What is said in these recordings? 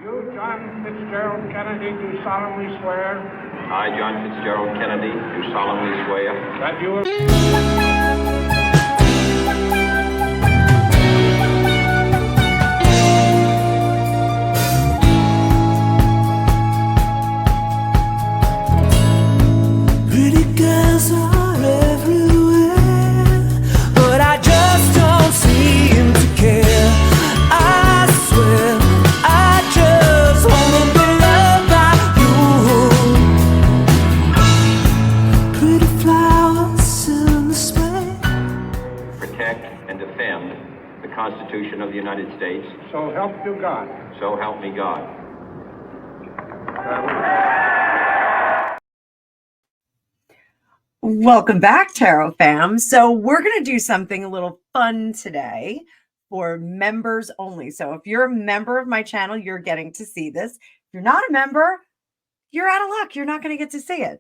You, John Fitzgerald Kennedy, do solemnly swear I, John Fitzgerald Kennedy, do solemnly swear that you will Pretty girls are everywhere, but I just don't seem to care. I swear, I just wanna be loved by you. Pretty flowers in the spring. protect and defend the Constitution of the United States. so help you God. So help me God. Welcome back, Tarot fam. So we're going to do something a little fun today for members only. So if you're a member of my channel, you're getting to see this. If you're not a member, you're out of luck. You're not going to get to see it.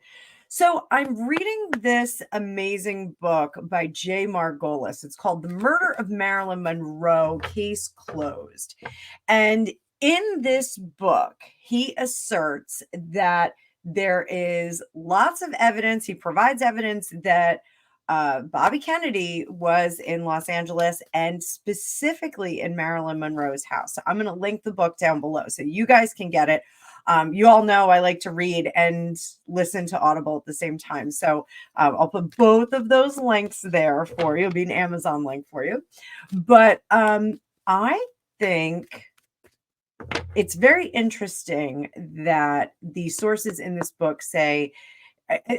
So I'm reading this amazing book by J. Margolis. It's called The Murder of Marilyn Monroe, Case Closed. And in this book, he asserts that there is lots of evidence. He provides evidence that Bobby Kennedy was in Los Angeles and specifically in Marilyn Monroe's house. So I'm going to link the book down below so you guys can get it. You all know I like to read and listen to Audible at the same time. So I'll put both of those links there for you. It'll be an Amazon link for you. But I think it's very interesting that the sources in this book say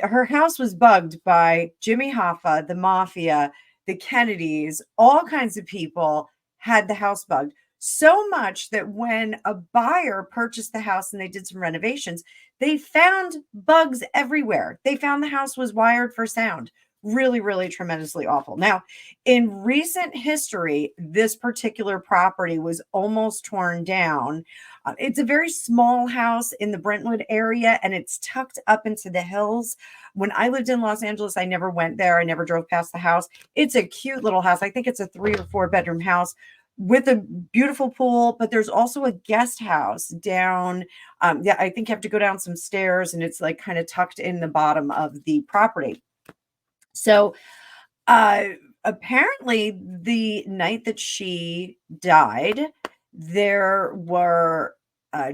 her house was bugged by Jimmy Hoffa, the mafia, the Kennedys, all kinds of people had the house bugged. So much that when a buyer purchased the house and they did some renovations, they found bugs everywhere. They found the house was wired for sound. Really, really tremendously awful. Now, in recent history, this particular property was almost torn down. It's a very small house in the Brentwood area, and it's tucked up into the hills. When I lived in Los Angeles, I never went there. I never drove past the house. It's a cute little house. I think it's a 3 or 4 bedroom house with a beautiful pool, but there's also a guest house down. Yeah, I think you have to go down some stairs, and it's like kind of tucked in the bottom of the property. So apparently the night that she died, there were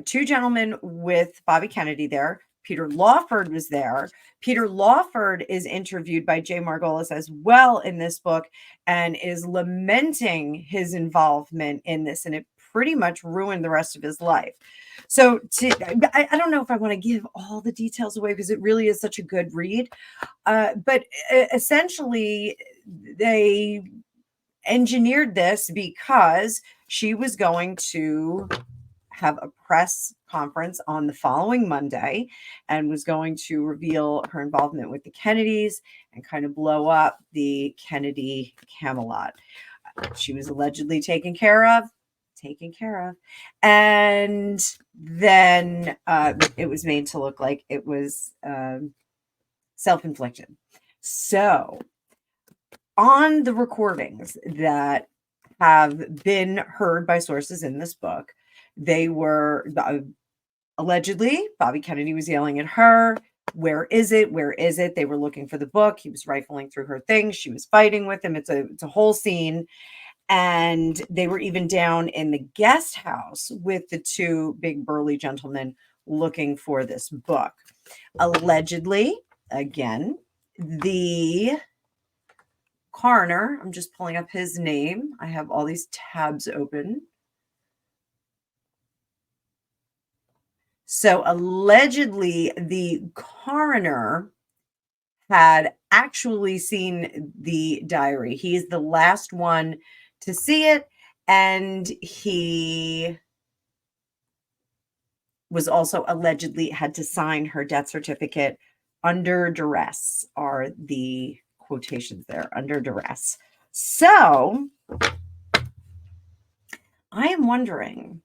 2 gentlemen with Bobby Kennedy there. Peter Lawford was there. Peter Lawford is interviewed by Jay Margolis as well in this book and is lamenting his involvement in this, and it pretty much ruined the rest of his life. So I don't know if I want to give all the details away because it really is such a good read. But essentially, they engineered this because she was going to have a press conference on the following Monday and was going to reveal her involvement with the Kennedys and kind of blow up the Kennedy Camelot. She was allegedly taken care of. And then it was made to look like it was self-inflicted. So on the recordings that have been heard by sources in this book, they were allegedly Bobby Kennedy was yelling at her, "Where is it? Where is it?" They were looking for the book. He was rifling through her things. She was fighting with him. It's a whole scene. And they were even down in the guest house with the 2 big burly gentlemen looking for this book. Allegedly, again, the coroner, I'm just pulling up his name. I have all these tabs open. So allegedly, the coroner had actually seen the diary. He is the last one to see it, and he was also allegedly had to sign her death certificate under duress, are the quotations there, under duress. So I am wondering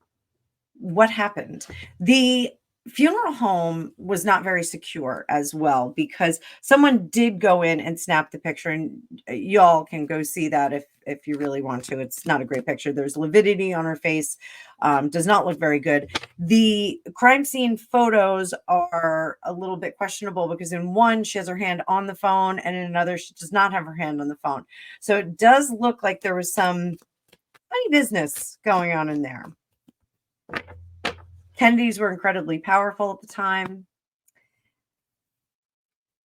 what happened. The funeral home was not very secure as well, because someone did go in and snap the picture, and y'all can go see that if you really want to. It's not a great picture. There's lividity on her face. Does not look very good. The crime scene photos are a little bit questionable, because in one she has her hand on the phone, and in another she does not have her hand on the phone. So it does look like there was some funny business going on in there. Kennedys were incredibly powerful at the time.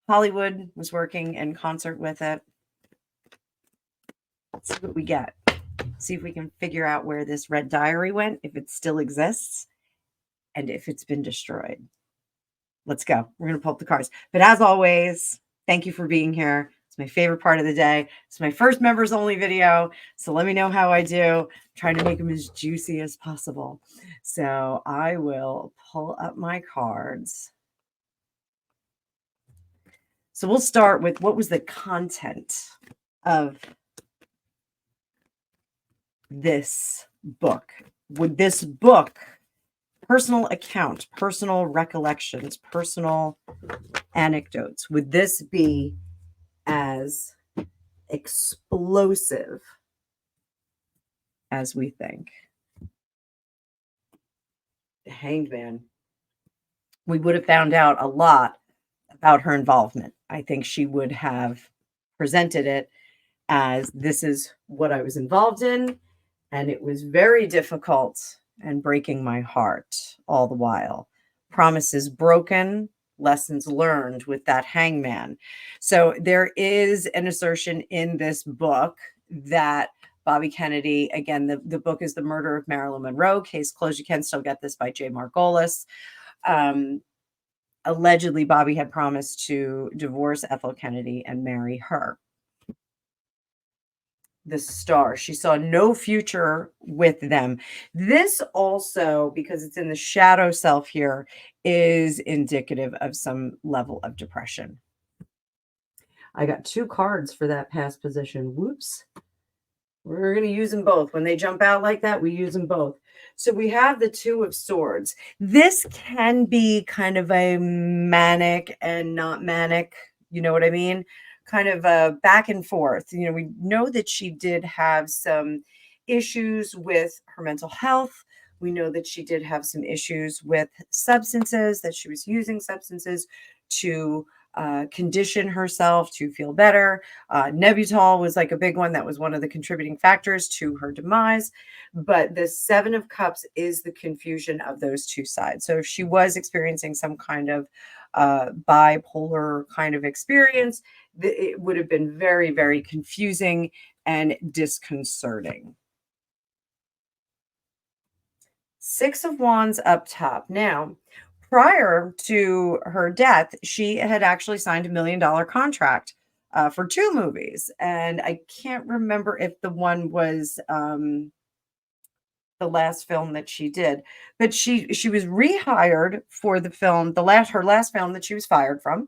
Hollywood was working in concert with it. Let's see what we get. See if we can figure out where this red diary went, if it still exists, and if it's been destroyed. Let's go. We're going to pull up the cards. But as always, thank you for being here. It's my favorite part of the day. It's my first members only video. So let me know how I do. I'm trying to make them as juicy as possible. So I will pull up my cards. So we'll start with, what was the content of this book? Would this book, personal account, personal recollections, personal anecdotes, would this be as explosive as we think? The Hanged Man. We would have found out a lot about her involvement. I think she would have presented it as, this is what I was involved in, and it was very difficult and breaking my heart all the while. Promises broken, lessons learned with that hangman. So there is an assertion in this book that Bobby Kennedy, again, the book is The Murder of Marilyn Monroe, case closed. You can still get this by J. Margolis. Allegedly, Bobby had promised to divorce Ethel Kennedy and marry her. The Star. She saw no future with them. This also, because it's in the shadow self here, is indicative of some level of depression. I got 2 cards for that past position. Whoops. We're going to use them both. When they jump out like that, we use them both. So we have the 2 of Swords. This can be kind of a manic and not manic. You know what I mean? Kind of a back and forth. You know, we know that she did have some issues with her mental health. We know that she did have some issues with substances, that she was using substances to condition herself to feel better. Nebutal was like a big one. That was one of the contributing factors to her demise. But the 7 of Cups is the confusion of those 2 sides. So if she was experiencing some kind of bipolar kind of experience, it would have been very, very confusing and disconcerting. 6 of Wands up top. Now, prior to her death, she had actually signed $1 million contract for 2 movies. And I can't remember if the one was the last film that she did, but she was rehired for the film, her last film that she was fired from.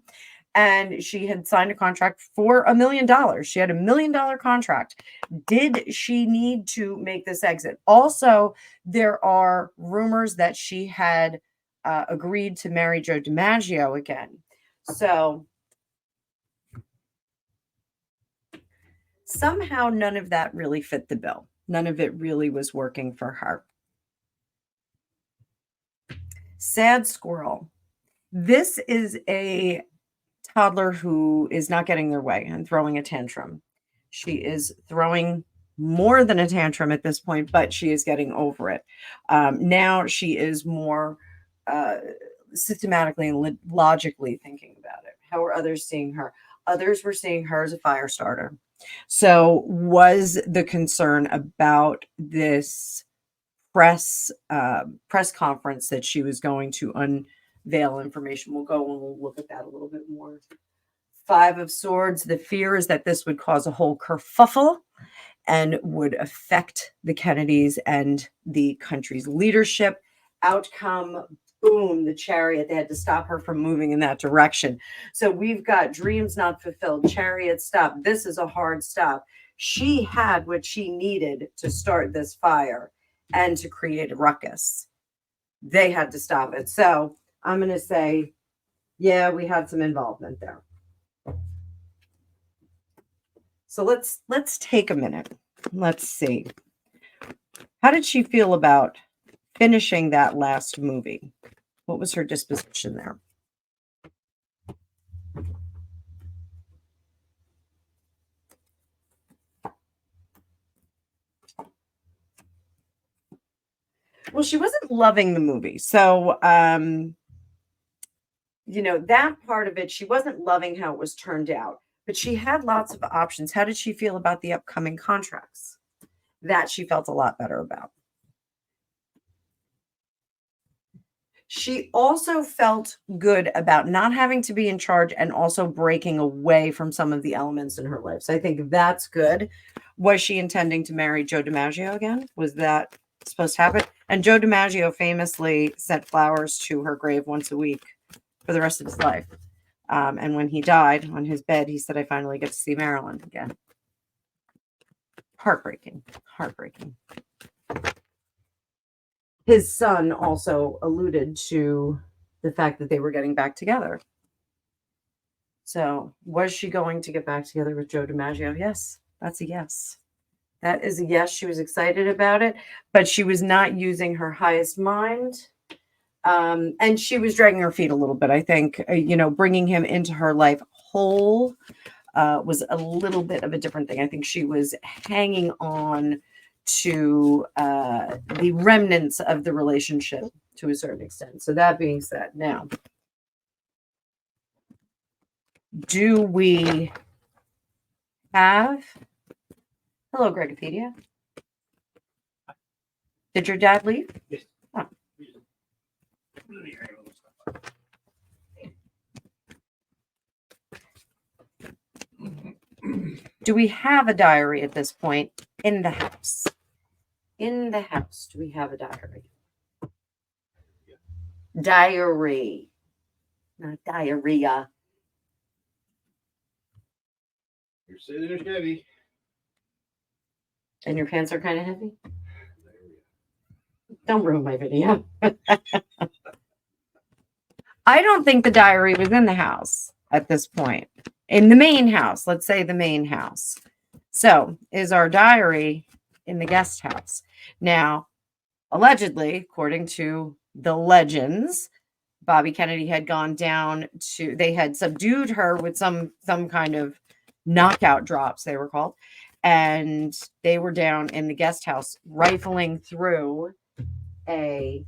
And she had signed a contract for $1 million. She had $1 million contract. Did she need to make this exit? Also, there are rumors that she had agreed to marry Joe DiMaggio again. So somehow none of that really fit the bill. None of it really was working for her. Sad Squirrel. This is a toddler who is not getting their way and throwing a tantrum. She is throwing more than a tantrum at this point, but she is getting over it. Now she is more systematically and logically thinking about it. How are others seeing her? Others were seeing her as a fire starter. So was the concern about this press conference that she was going to unveil information? We'll go and we'll look at that a little bit more. 5 of Swords. The fear is that this would cause a whole kerfuffle and would affect the Kennedys and the country's leadership. Outcome, boom, the Chariot. They had to stop her from moving in that direction. So we've got dreams not fulfilled, Chariot stop. This is a hard stop. She had what she needed to start this fire and to create a ruckus. They had to stop it. So I'm going to say, yeah, we had some involvement there. So let's take a minute. Let's see. How did she feel about finishing that last movie? What was her disposition there? Well, she wasn't loving the movie. So, that part of it, she wasn't loving how it was turned out, but she had lots of options. How did she feel about the upcoming contracts? That she felt a lot better about. She also felt good about not having to be in charge and also breaking away from some of the elements in her life. So I think that's good. Was she intending to marry Joe DiMaggio again? Was that supposed to happen? And Joe DiMaggio famously sent flowers to her grave once a week for the rest of his life. And when he died on his bed, he said, I finally get to see Marilyn again. Heartbreaking. Heartbreaking. His son also alluded to the fact that they were getting back together. So was she going to get back together with Joe DiMaggio? Yes, that's a yes. That is a yes. She was excited about it, but she was not using her highest mind. And she was dragging her feet a little bit. I think, bringing him into her life whole was a little bit of a different thing. I think she was hanging on to the remnants of the relationship to a certain extent. So that being said, now, do we have... Hello, Gregopedia. Did your dad leave? Yes. Oh. Do we have a diary at this point in the house? In the house, do we have a diary? Diary, not diarrhea. You're sitting there heavy. And your pants are kind of heavy? Don't ruin my video. I don't think the diary was in the house at this point. In the main house, let's say the main house. So, is our diary in the guest house? Now, allegedly, according to the legends, Bobby Kennedy had gone down to, they had subdued her with some kind of knockout drops, they were called. And they were down in the guest house rifling through a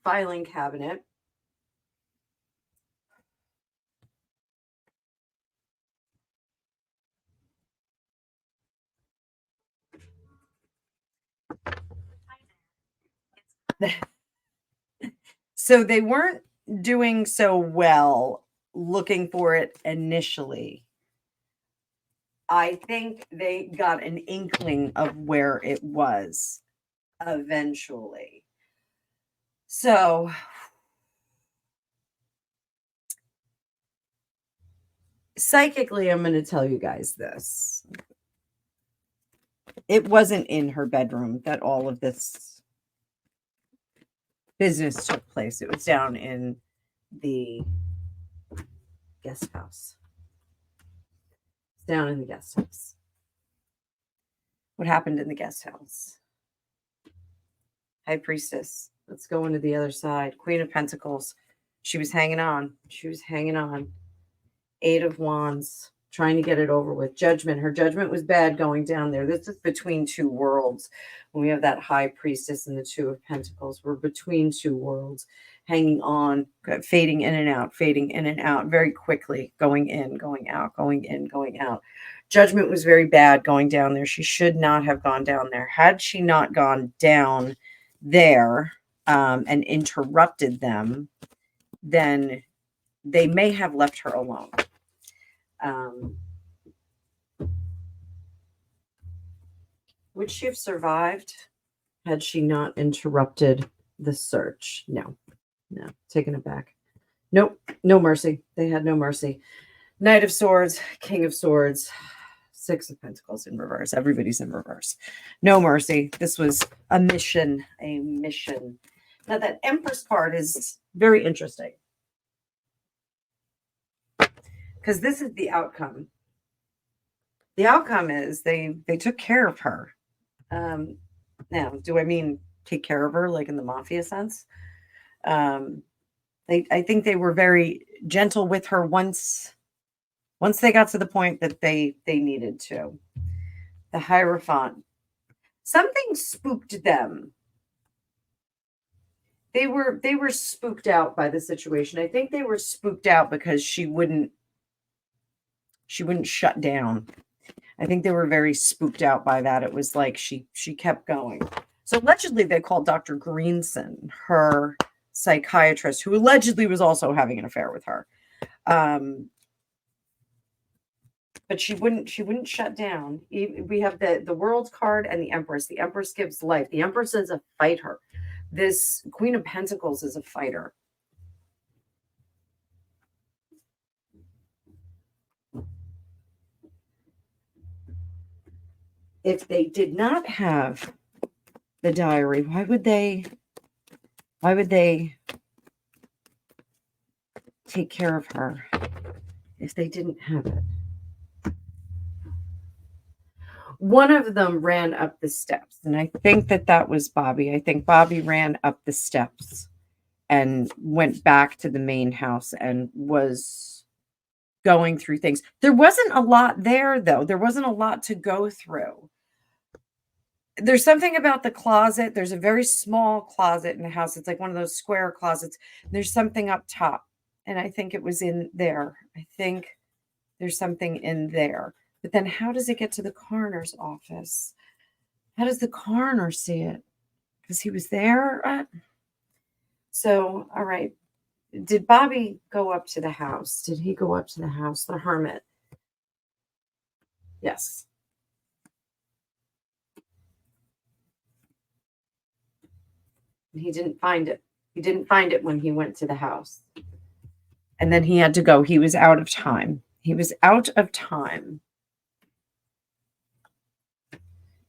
filing cabinet. So they weren't doing so well looking for it initially. I think they got an inkling of where it was eventually. So psychically, I'm going to tell you guys this. It wasn't in her bedroom that all of this business took place. It was down in the guest house. It's down in the guest house. What happened in the guest house? High Priestess. Let's go into the other side. Queen of Pentacles. She was hanging on. She was hanging on. Eight of Wands. Trying to get it over with. Judgment. Her judgment was bad going down there. This is between two worlds. When we have that High Priestess and the Two of Pentacles, we're between two worlds, hanging on, fading in and out very quickly, going in, going out, going in, going out. Judgment was very bad going down there. She should not have gone down there. Had she not gone down there and interrupted them, then they may have left her alone. Would she have survived had she not interrupted the search? No, taking it back. Nope, no mercy. They had no mercy. Knight of Swords, King of Swords, Six of Pentacles in reverse. Everybody's in reverse. No mercy. This was a mission, Now that Empress card is very interesting because this is the outcome. The outcome is they took care of her. Now, do I mean take care of her like in the mafia sense? I think they were very gentle with her once they got to the point that they needed to. The Hierophant. Something spooked them. They were spooked out by the situation. I think they were spooked out because she wouldn't shut down. I think they were very spooked out by that. It was like she kept going. So allegedly they called Dr. Greenson, her psychiatrist, who allegedly was also having an affair with her. But she wouldn't shut down. We have the World card and the Empress. The Empress gives life. The Empress is a fighter. This Queen of Pentacles is a fighter. If they did not have the diary, why would they take care of her if they didn't have it? One of them ran up the steps, and I think that was Bobby. I think Bobby ran up the steps and went back to the main house and was going through things. There wasn't a lot there, though. There wasn't a lot to go through. There's something about the closet. There's a very small closet in the house. It's like one of those square closets. There's something up top, and I think it was in there. I think there's something in there. But then how does it get to the coroner's office? How does the coroner see it? Because he was there. So, all right. Did Bobby go up to the house? Did he go up to the house? The hermit. Yes. He didn't find it. He didn't find it when he went to the house. And then he had to go. He was out of time. He was out of time.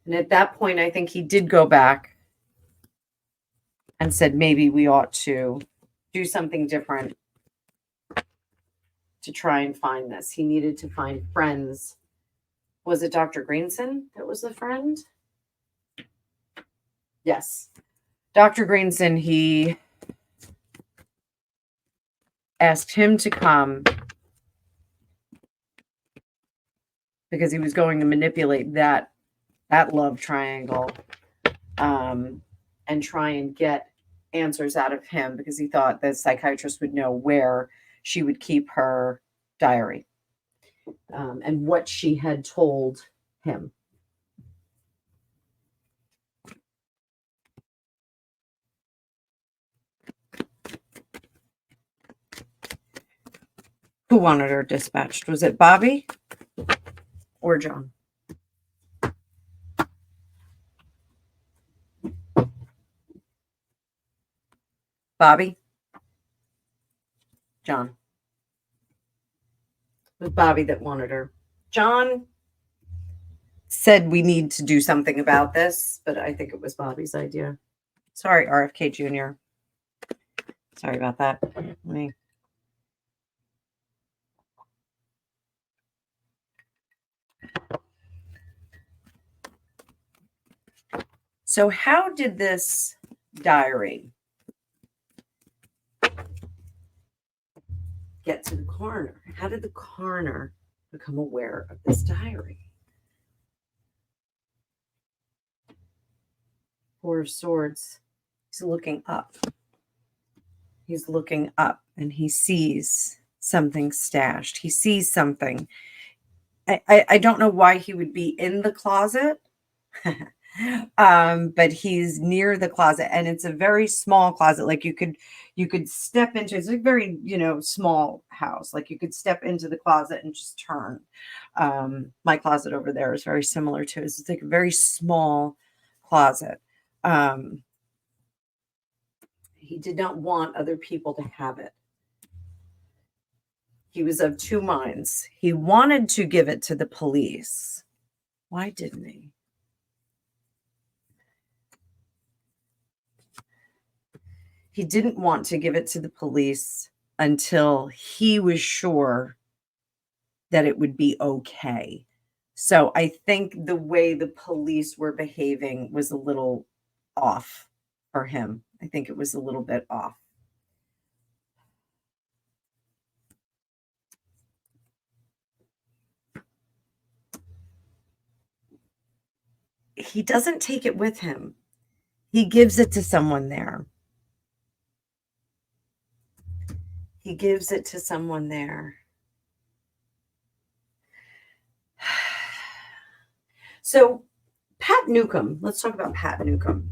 And at that point, I think he did go back and said, maybe we ought to do something different to try and find this. He needed to find friends. Was it Dr. Greenson that was the friend? Yes. Dr. Greenson, he asked him to come because he was going to manipulate that love triangle and try and get answers out of him because he thought the psychiatrist would know where she would keep her diary and what she had told him. Who wanted her dispatched? Was it Bobby or John? Bobby? John. It was Bobby that wanted her. John said we need to do something about this, but I think it was Bobby's idea. Sorry, RFK Jr. Sorry about that. So how did this diary get to the coroner? How did the coroner become aware of this diary? Four of Swords. He's looking up. He's looking up and he sees something stashed. He sees something. I don't know why he would be in the closet. But he's near the closet and it's a very small closet. Like you could step into, it's a very, small house. Like you could step into the closet and just turn. My closet over there is very similar to it. It's like a very small closet. He did not want other people to have it. He was of two minds. He wanted to give it to the police. Why didn't he? he didn't want to give it to the police until he was sure that it would be okay. So I think the way the police were behaving was a little off for him. I think it was a little bit off. He doesn't take it with him. He gives it to someone there. He gives it to someone there. So Pat Nukem, let's talk about Pat Nukem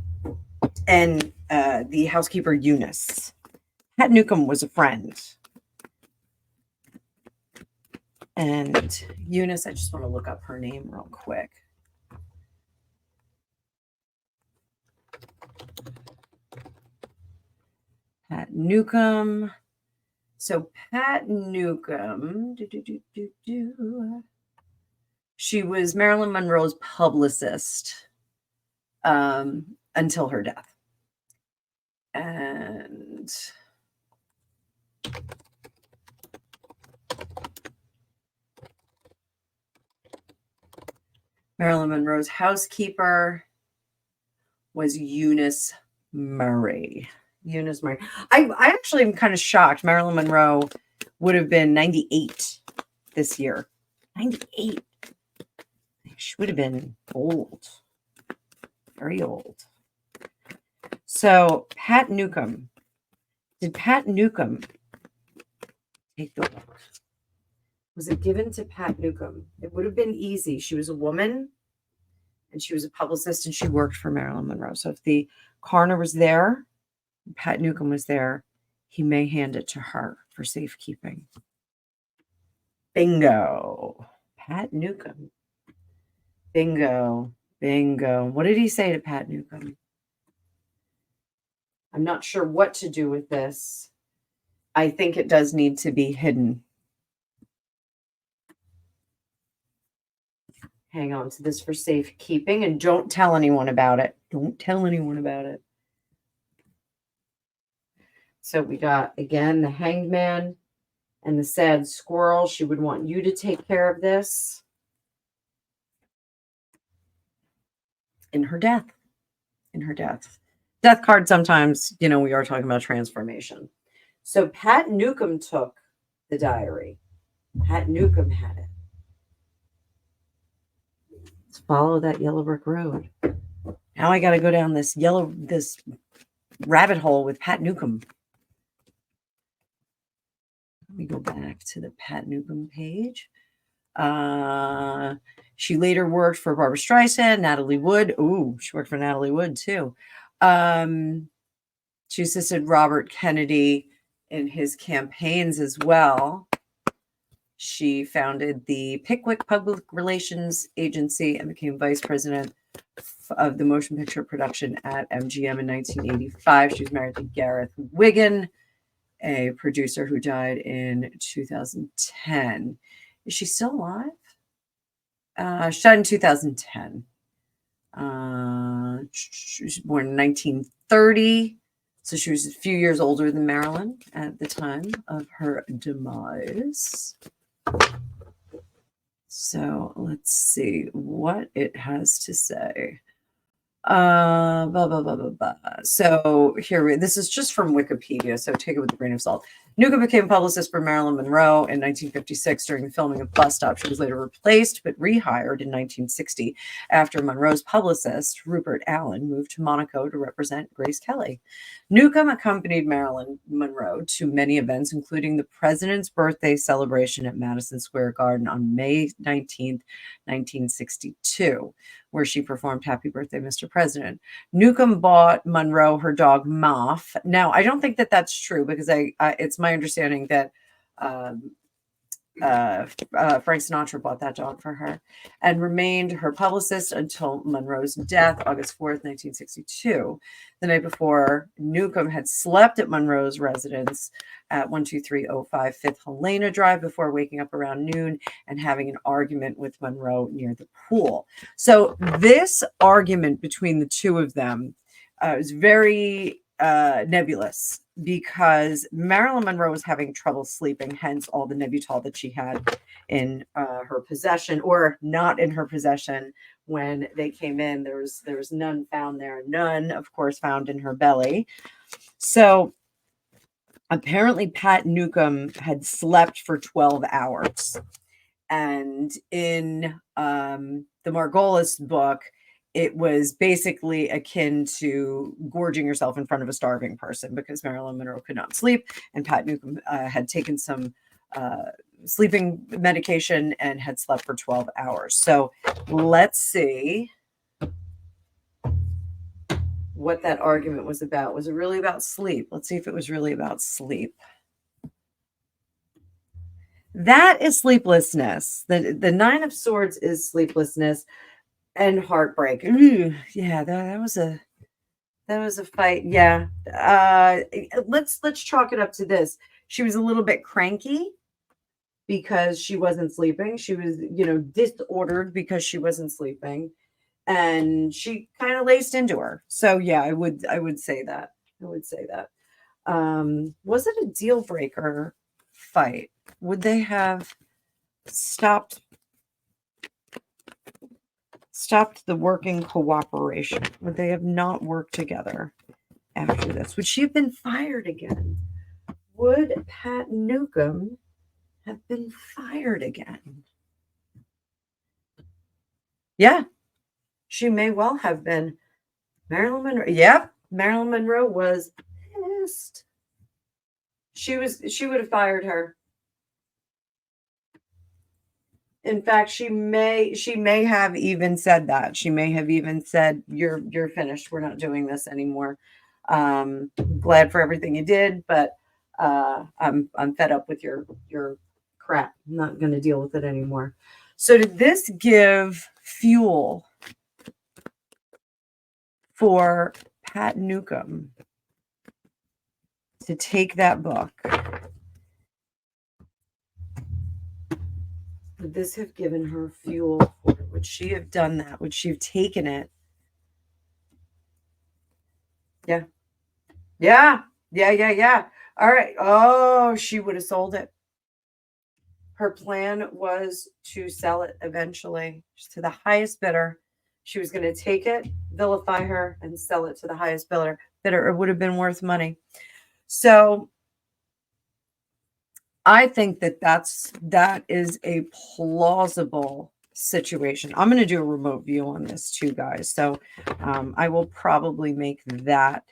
and the housekeeper Unice. Pat Nukem was a friend. And Unice, I just want to look up her name real quick. Pat Nukem. So Pat Nukem, she was Marilyn Monroe's publicist until her death. And Marilyn Monroe's housekeeper was Unice Murray. Unice Murray. I actually am kind of shocked. Marilyn Monroe would have been 98 this year. 98. She would have been old. Very old. So Pat Nukem. Did Pat Nukem take the book? Was it given to Pat Nukem? It would have been easy. She was a woman and she was a publicist and she worked for Marilyn Monroe. So if the coroner was there, Pat Nukem was there, he may hand it to her for safekeeping. Bingo. Pat Nukem. Bingo. Bingo. What did he say to Pat Nukem? I'm not sure what to do with this. I think it does need to be hidden. Hang on to this for safekeeping and don't tell anyone about it. Don't tell anyone about it. So we got, again, the Hanged Man and the Sad Squirrel. She would want you to take care of this. In her death. In her death. Death card sometimes, we are talking about transformation. So Pat Nukem took the diary. Pat Nukem had it. Let's follow that yellow brick road. Now I got to go down this rabbit hole with Pat Nukem. Let me go back to the Pat Nukem page. She later worked for Barbra Streisand, Natalie Wood. Ooh, she worked for Natalie Wood too. She assisted Robert Kennedy in his campaigns as well. She founded the Pickwick Public Relations Agency and became vice president of the motion picture production at MGM in 1985. She was married to Gareth Wiggin, a producer who died in 2010. Is she still alive? She died in 2010. She was born in 1930. So she was a few years older than Marilyn at the time of her demise. So let's see what it has to say. Blah, blah, blah, blah, blah. So here, this is just from Wikipedia, so take it with a grain of salt. Nukem became publicist for Marilyn Monroe in 1956 during the filming of Bus Stop. She was later replaced but rehired in 1960 after Monroe's publicist, Rupert Allen, moved to Monaco to represent Grace Kelly. Nukem accompanied Marilyn Monroe to many events, including the president's birthday celebration at Madison Square Garden on May 19th, 1962, where she performed Happy Birthday, Mr. President. Nukem bought Monroe her dog, Moff. Now, I don't think that that's true because it's my understanding that Frank Sinatra bought that dog for her and remained her publicist until Monroe's death, August 4th, 1962. The night before, Nukem had slept at Monroe's residence at 12305 Fifth Helena Drive before waking up around noon and having an argument with Monroe near the pool. So this argument between the two of them was very nebulous because Marilyn Monroe was having trouble sleeping, hence all the Nebutol that she had in her possession or not in her possession when they came in. There was none found there, none, of course, found in her belly. So apparently Pat Nukem had slept for 12 hours. And in the Margolis book, it was basically akin to gorging yourself in front of a starving person because Marilyn Monroe could not sleep. And Pat Nukem had taken some sleeping medication and had slept for 12 hours. So let's see what that argument was about. Was it really about sleep? Let's see if it was really about sleep. That is sleeplessness. The Nine of Swords is sleeplessness and heartbreak. Ooh, yeah, that was a fight. Yeah. Let's chalk it up to this. She was a little bit cranky because she wasn't sleeping. She was, disordered because she wasn't sleeping. And she kind of laced into her. So yeah, I would say that. I would say that. Was it a deal breaker fight? Would they have stopped the working cooperation? Would they have not worked together after this? Would she have been fired again? Would Pat Nukem have been fired again? Yeah, she may well have been. Marilyn Monroe. Yep, Marilyn Monroe was pissed. She would have fired her. In fact, she may have even said that. She may have even said, "You're finished. We're not doing this anymore. Glad for everything you did, but I'm fed up with your crap. I'm not going to deal with it anymore." So did this give fuel for Pat Nukem to take that book? Would this have given her fuel for it? Would she have done that? Would she have taken it? Yeah. Yeah. All right. Oh, she would have sold it. Her plan was to sell it eventually to the highest bidder. She was going to take it, vilify her, and sell it to the highest bidder. It would have been worth money. So I think that is a plausible situation. I'm going to do a remote view on this too, guys. So I will probably make that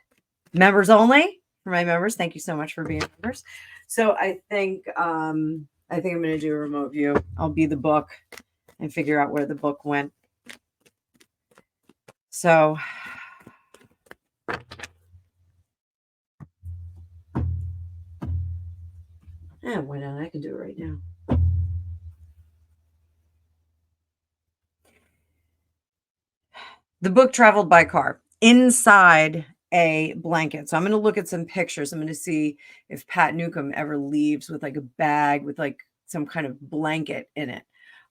members only for my members. Thank you so much for being members. So I think I'm going to do a remote view. I'll be the book and figure out where the book went. So yeah, why not? I can do it right now. The book traveled by car inside a blanket. So I'm going to look at some pictures. I'm going to see if Pat Nukem ever leaves with like a bag with like some kind of blanket in it.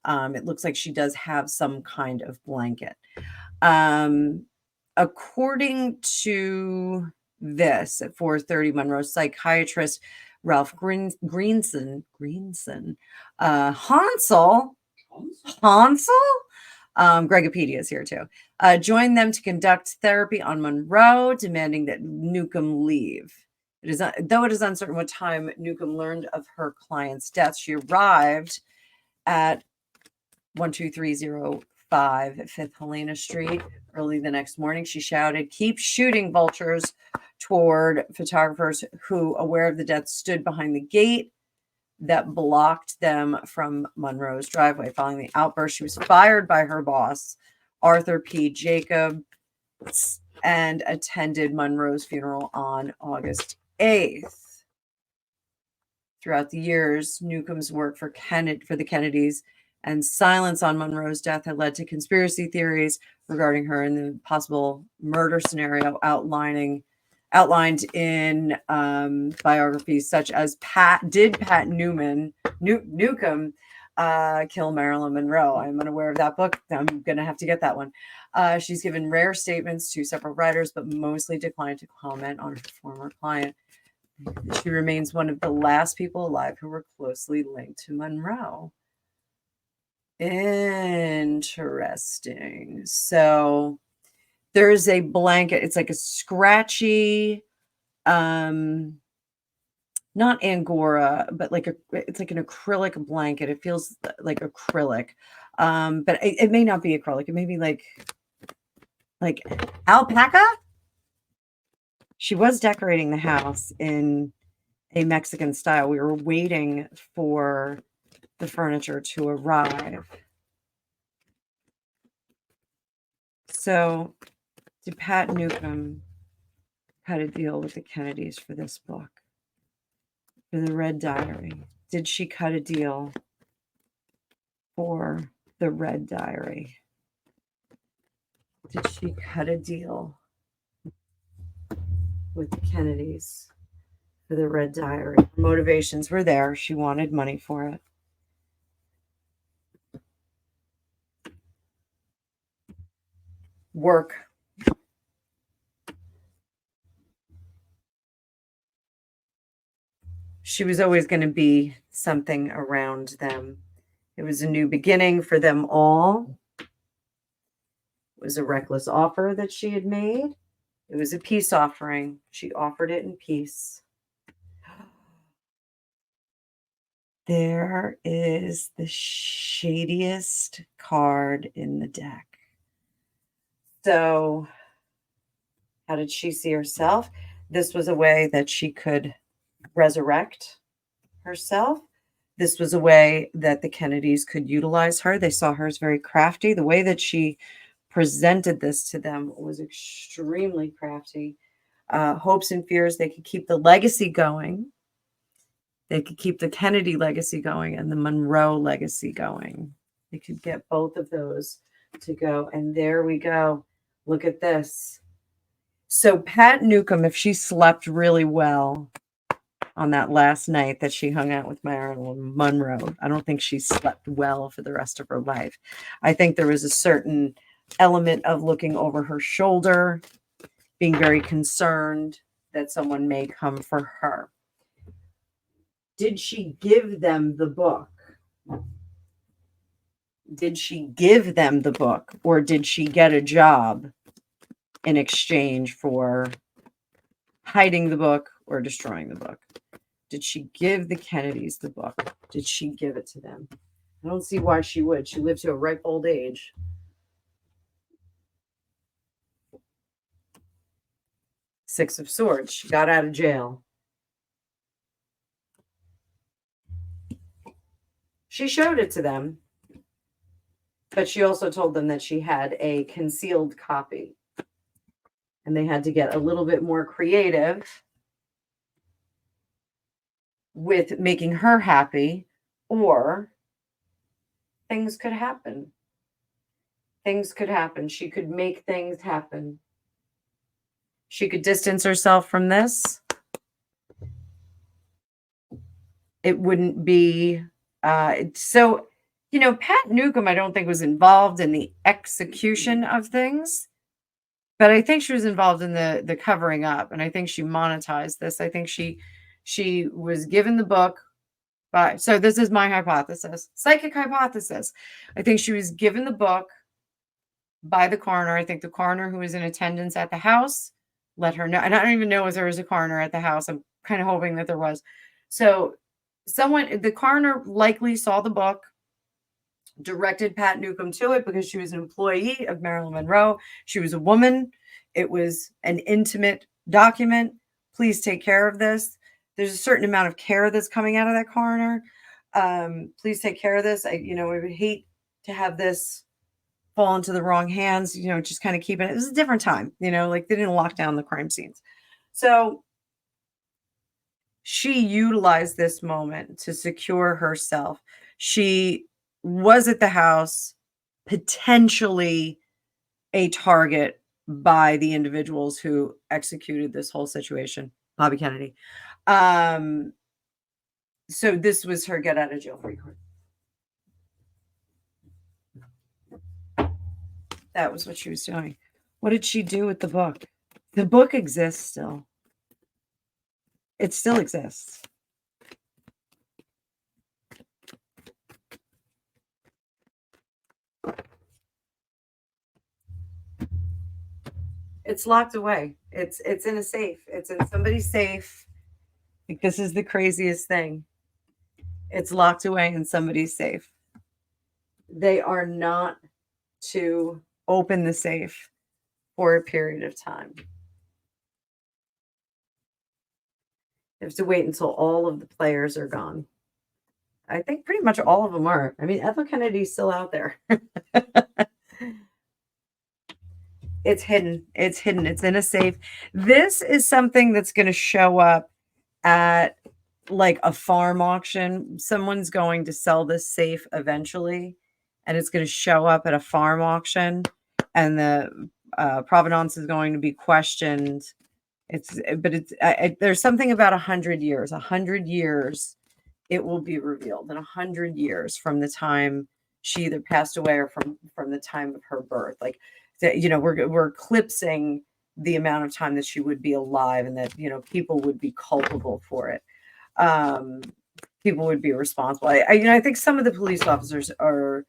It looks like she does have some kind of blanket. According to this at 4:30, Monroe psychiatrist Ralph Greenson, Hansel, Gregopedia is here too, joined them to conduct therapy on Monroe, demanding that Nukem leave. Though it is uncertain what time Nukem learned of her client's death, she arrived at 12305 5th Helena Street early the next morning. She shouted, "Keep shooting, vultures," toward photographers who, aware of the death, stood behind the gate that blocked them from Monroe's driveway. Following the outburst, she was fired by her boss, Arthur P. Jacobs, and attended Monroe's funeral on August 8th. Throughout the years, Nukem's work for the Kennedys and silence on Monroe's death had led to conspiracy theories regarding her and the possible murder scenario outlined in biographies such as Nukem Kill Marilyn Monroe. I'm unaware of that book. I'm going to have to get that one. She's given rare statements to several writers, but mostly declined to comment on her former client. She remains one of the last people alive who were closely linked to Monroe. Interesting. So there's a blanket. It's like a scratchy, not Angora, but it's like an acrylic blanket. It feels like acrylic. But it may not be acrylic. It may be like alpaca. She was decorating the house in a Mexican style. We were waiting for the furniture to arrive. So did Pat Nukem cut a deal with the Kennedys for this book? For the Red Diary? Did she cut a deal for the Red Diary? Did she cut a deal with the Kennedys for the Red Diary? Her motivations were there. She wanted money for it. Work. She was always going to be something around them. It was a new beginning for them all. It was a reckless offer that she had made. It was a peace offering. She offered it in peace. There is the shadiest card in the deck. So, how did she see herself? This was a way that she could resurrect herself. This was a way that the Kennedys could utilize her. They saw her as very crafty. The way that she presented this to them was extremely crafty. Hopes and fears, they could keep the legacy going. They could keep the Kennedy legacy going and the Monroe legacy going. They could get both of those to go. And there we go. Look at this. So Pat Nukem, if she slept really well on that last night that she hung out with Marilyn Monroe, I don't think she slept well for the rest of her life. I think there was a certain element of looking over her shoulder, being very concerned that someone may come for her. Did she give them the book? Did she give them the book, or did she get a job in exchange for hiding the book or destroying the book? Did she give the Kennedys the book? Did she give it to them? I don't see why she would. She lived to a ripe old age. Six of Swords. She got out of jail. She showed it to them, but she also told them that she had a concealed copy. And they had to get a little bit more creative with making her happy, or things could happen. Things could happen. She could make things happen. She could distance herself from this. It wouldn't be... So, Pat Nukem, I don't think was involved in the execution of things, but I think she was involved in the covering up, and I think she monetized this. I think she was given the book by, so this is my hypothesis, psychic hypothesis. I think she was given the book by the coroner. I think the coroner who was in attendance at the house let her know, and I don't even know if there was a coroner at the house. I'm kind of hoping that there was. So the coroner likely saw the book, directed Pat Nukem to it because she was an employee of Marilyn Monroe. She was a woman. It was an intimate document. Please take care of this. There's a certain amount of care that's coming out of that coroner. Please take care of this. I would hate to have this fall into the wrong hands, just kind of keep it. It was a different time, they didn't lock down the crime scenes. So she utilized this moment to secure herself. She was at the house, potentially a target by the individuals who executed this whole situation, Bobby Kennedy. So this was her get out of jail free card. That was what she was doing. What did she do with the book? The book exists still. It still exists. It's locked away. It's in a safe. It's in somebody's safe. Like, this is the craziest thing. It's locked away in somebody's safe. They are not to open the safe for a period of time. You have to wait until all of the players are gone. I think pretty much all of them are. I mean, Ethel Kennedy's still out there. It's hidden. It's hidden. It's in a safe. This is something that's going to show up at like a farm auction. Someone's going to sell this safe eventually, and it's going to show up at a farm auction, and the provenance is going to be questioned. There's something about 100 years. 100 years, it will be revealed in 100 years from the time she either passed away or from the time of her birth. Like, we're eclipsing the amount of time that she would be alive, and that people would be culpable for it. People would be responsible. I think some of the police officers are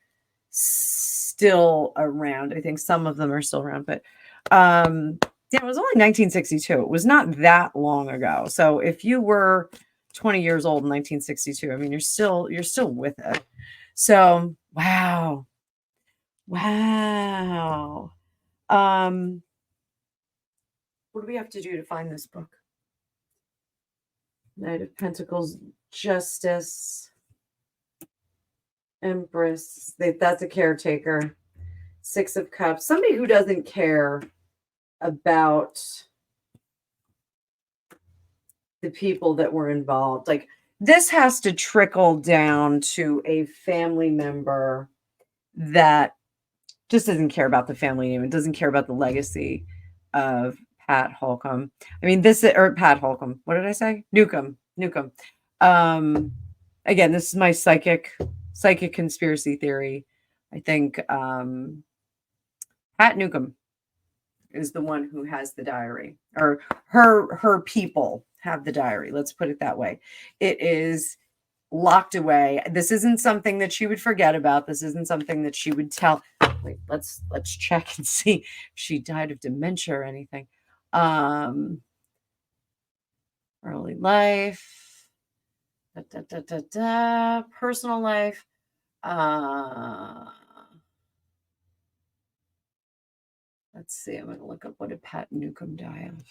still around. I think some of them are still around, but it was only 1962. It was not that long ago. So if you were 20 years old in 1962, I mean, you're still with it. So wow. What do we have to do to find this book? Knight of Pentacles, Justice, Empress. That's a caretaker. Six of Cups. Somebody who doesn't care about the people that were involved. Like, this has to trickle down to a family member that just doesn't care about the family name. It doesn't care about the legacy of Pat Holcomb. I mean, Pat Holcomb. What did I say? Nukem. Again, this is my psychic conspiracy theory. I think Pat Nukem is the one who has the diary, or her people have the diary. Let's put it that way. It is locked away. This isn't something that she would forget about. This isn't something that she would tell. Wait, let's check and see if she died of dementia or anything. Early life, personal life. Let's see. I'm going to look up, what did Pat Nukem die of?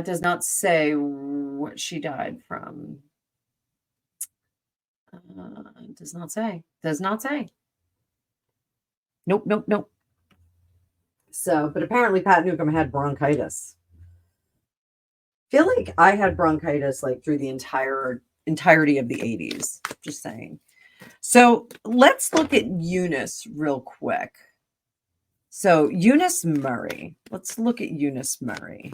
Does not say what she died from. Does not say. Nope. So, but apparently Pat Nukem had bronchitis. I feel like I had bronchitis like through the entirety of the 80s. Just saying. So let's look at Unice real quick. So Unice Murray. Let's look at Unice Murray.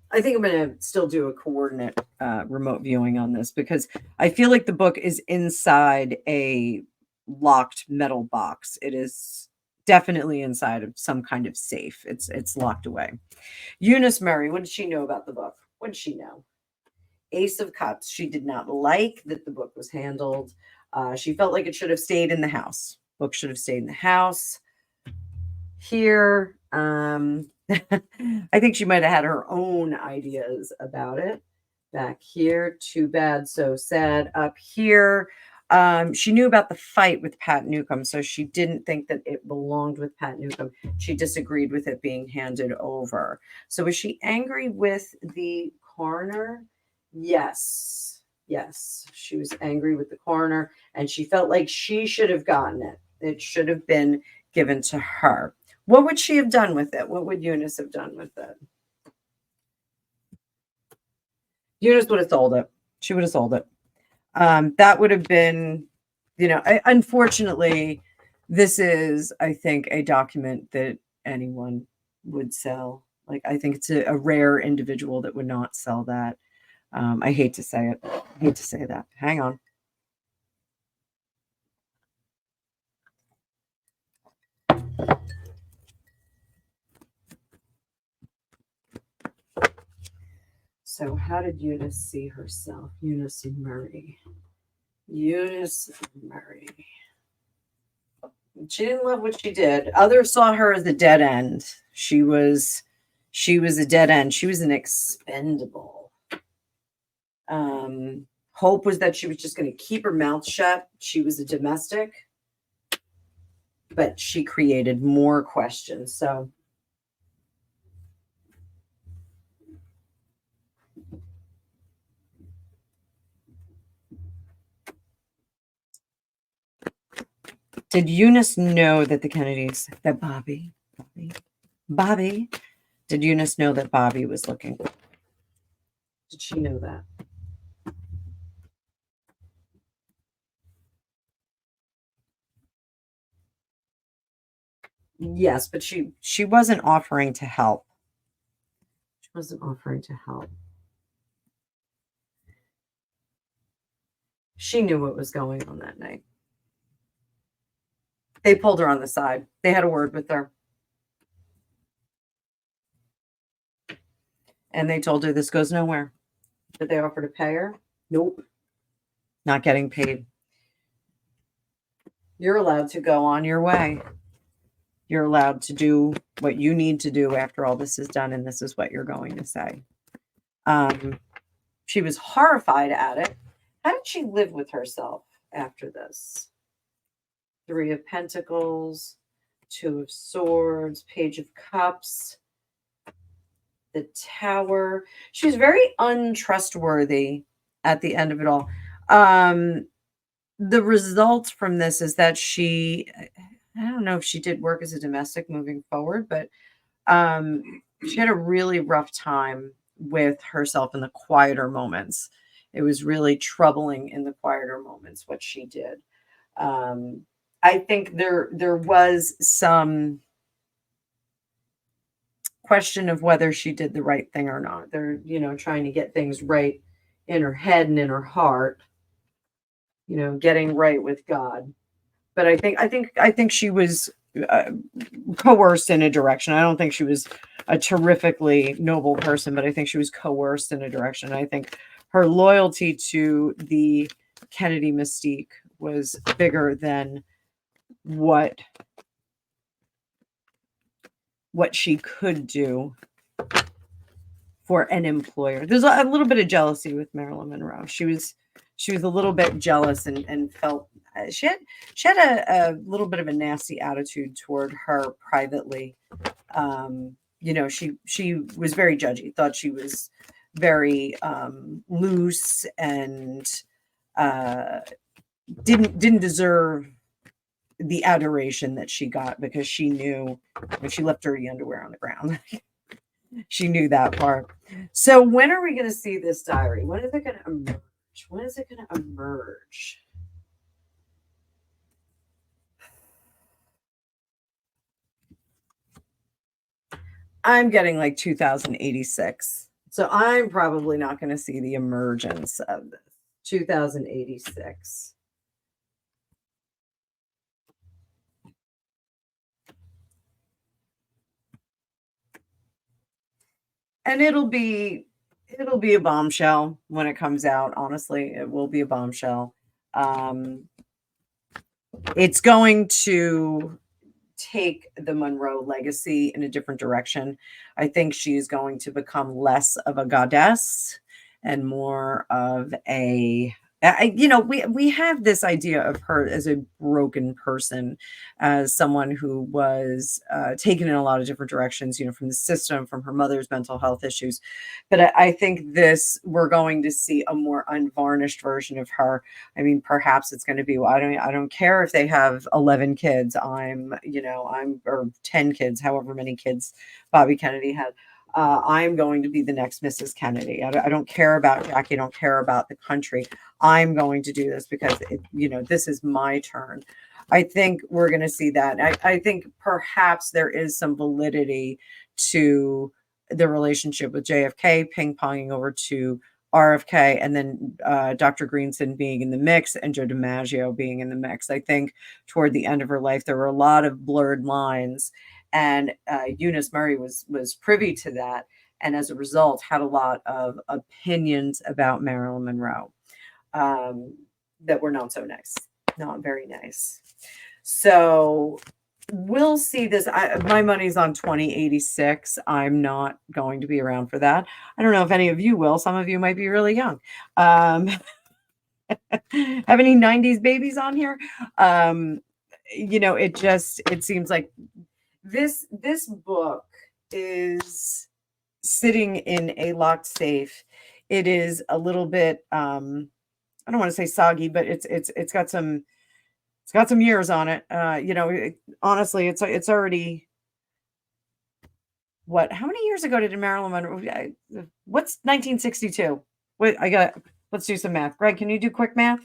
I think I'm going to still do a coordinate remote viewing on this, because I feel like the book is inside a locked metal box. It is definitely inside of some kind of safe. It's locked away. Unice Murray, what did she know about the book? What did she know? Ace of Cups. She did not like that the book was handled. She felt like it should have stayed in the house. Book should have stayed in the house. Here, I think she might have had her own ideas about it. Back here, too bad, so sad. Up here, she knew about the fight with Pat Nukem, so she didn't think that it belonged with Pat Nukem. She disagreed with it being handed over. So was she angry with the coroner? Yes, she was angry with the coroner, and she felt like she should have gotten it. It should have been given to her. What would she have done with it? What would Unice have done with it? Unice would have sold it. She would have sold it. That would have been, unfortunately, this is, I think, a document that anyone would sell. Like, I think it's a rare individual that would not sell that. I hate to say it. I hate to say that. Hang on. So how did Unice see herself? Unice Murray. Unice Murray. She didn't love what she did. Others saw her as a dead end. She was a dead end. She was an expendable. Hope was that she was just going to keep her mouth shut. She was a domestic, but she created more questions. So did Unice know that the Kennedys, that Bobby, did Unice know that Bobby was looking? Did she know that? Yes, but she wasn't offering to help. She wasn't offering to help. She knew what was going on that night. They pulled her on the side. They had a word with her. And they told her this goes nowhere. Did they offer to pay her? Nope. Not getting paid. You're allowed to go on your way. You're allowed to do what you need to do after all this is done, and this is what you're going to say. She was horrified at it. How did she live with herself after this? 3 of Pentacles, 2 of Swords, Page of Cups, the Tower. She was very untrustworthy at the end of it all. The result from this is that I don't know if she did work as a domestic moving forward, but she had a really rough time with herself in the quieter moments. It was really troubling in the quieter moments what she did. I think there was some question of whether she did the right thing or not. They're, trying to get things right in her head and in her heart, getting right with God. But I think she was coerced in a direction. I don't think she was a terrifically noble person, but I think she was coerced in a direction. I think her loyalty to the Kennedy mystique was bigger than what she could do for an employer. There's a little bit of jealousy with Marilyn Monroe. She was a little bit jealous and felt she had a little bit of a nasty attitude toward her privately. She was very judgy, thought she was very loose and didn't deserve the adoration that she got, because she knew when she left dirty underwear on the ground. She knew that part. So when are we going to see this diary? When is it going to emerge? When is it going to emerge? I'm getting like 2086. So I'm probably not going to see the emergence of this. 2086. And it'll be a bombshell when it comes out. Honestly, it will be a bombshell. It's going to take the Monroe legacy in a different direction. I think she's going to become less of a goddess and more of a We have this idea of her as a broken person, as someone who was taken in a lot of different directions, from the system, from her mother's mental health issues. But I think we're going to see a more unvarnished version of her. I mean, perhaps it's going to be, well, I don't care if they have 11 kids. Or 10 kids, however many kids Bobby Kennedy had. I'm going to be the next Mrs. Kennedy. I don't care about Jackie. I don't care about the country. I'm going to do this because this is my turn. I think we're going to see that. I think perhaps there is some validity to the relationship with JFK ping-ponging over to RFK, and then Dr. Greenson being in the mix and Joe DiMaggio being in the mix. I think toward the end of her life, there were a lot of blurred lines, and Unice Murray was privy to that, and as a result had a lot of opinions about Marilyn Monroe that were not so nice, not very nice. So we'll see this. My money's on 2086. I'm not going to be around for that. I don't know if any of you will. Some of you might be really young. Have any 90s babies on here? It seems like this book is sitting in a locked safe. It is a little bit I don't want to say soggy, but it's got some years on it. Honestly, it's already how many years ago did Marilyn Monroe? What's 1962? Let's do some math. Greg, can you do quick math?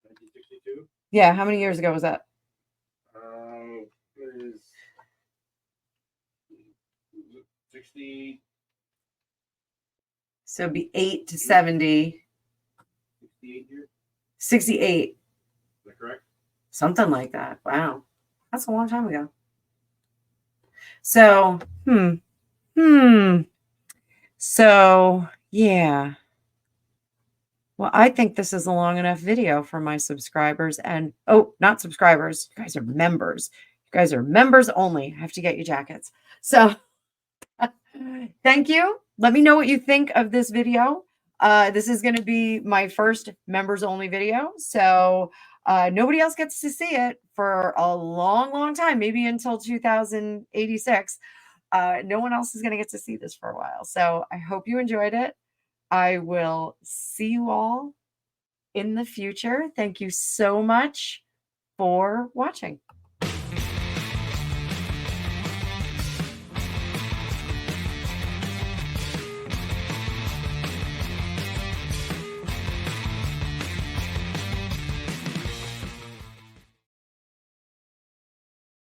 1962? Yeah, how many years ago was that? It is 60. So it'd be 8 to 70. 68 years? 68. Is that correct? Something like that. Wow. That's a long time ago. So, So, yeah. Well, I think this is a long enough video for my subscribers and, not subscribers. You guys are members. You guys are members only. I have to get you jackets. So thank you. Let me know what you think of this video. This is going to be my first members only video. So nobody else gets to see it for a long, long time, maybe until 2086. No one else is going to get to see this for a while. So I hope you enjoyed it. I will see you all in the future. Thank you so much for watching.